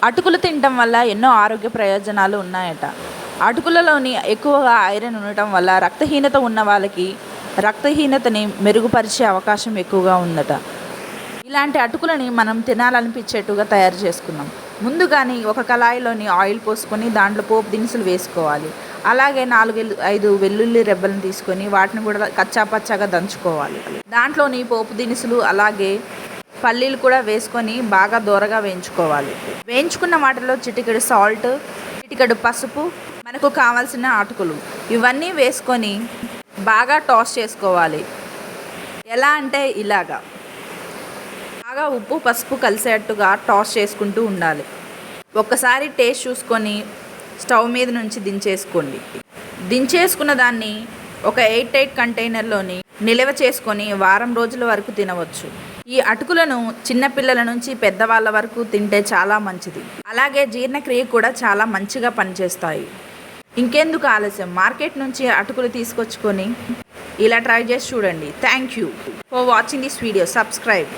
అటుకులు తినటం వల్ల ఎన్నో ఆరోగ్య ప్రయోజనాలు ఉన్నాయట. అటుకులలోని ఎక్కువగా ఐరన్ ఉండటం వల్ల రక్తహీనత ఉన్న వాళ్ళకి రక్తహీనతని మెరుగుపరిచే అవకాశం ఎక్కువగా ఉందట. ఇలాంటి అటుకులని మనం తినాలనిపించేట్టుగా తయారు చేసుకుందాం. ముందుగానే ఒక కళాయిలోని ఆయిల్ పోసుకొని దాంట్లో పోపు దినుసులు వేసుకోవాలి. అలాగే 4-5 వెల్లుల్లి రెబ్బలను తీసుకొని వాటిని కూడా కచ్చా పచ్చాగా దంచుకోవాలి. దాంట్లోని పోపు దినుసులు అలాగే పల్లీలు కూడా వేసుకొని బాగా దోరగా వేయించుకోవాలి. వేయించుకున్న వాటిలో చిటికెడు సాల్ట్, చిటికెడు పసుపు, మనకు కావాల్సిన అటుకులు ఇవన్నీ వేసుకొని బాగా టాస్ చేసుకోవాలి. ఎలా అంటే ఇలాగా బాగా ఉప్పు పసుపు కలిసేట్టుగా టాస్ చేసుకుంటూ ఉండాలి. ఒక్కసారి టేస్ట్ చూసుకొని స్టవ్ మీద నుంచి దించేసుకోండి. దించేసుకున్న దాన్ని ఒక ఎయిర్ టైట్ కంటైనర్లోని నిల్వ చేసుకొని వారం రోజుల వరకు తినవచ్చు. ఈ అటుకులను చిన్నపిల్లల నుంచి పెద్దవాళ్ళ వరకు తింటే చాలా మంచిది. అలాగే జీర్ణక్రియ కూడా చాలా మంచిగా పనిచేస్తాయి. ఇంకెందుకు ఆలస్యం, మార్కెట్ నుంచి అటుకులు తీసుకొచ్చుకొని ఇలా ట్రై చేసి చూడండి. Thank you for watching this video. Subscribe.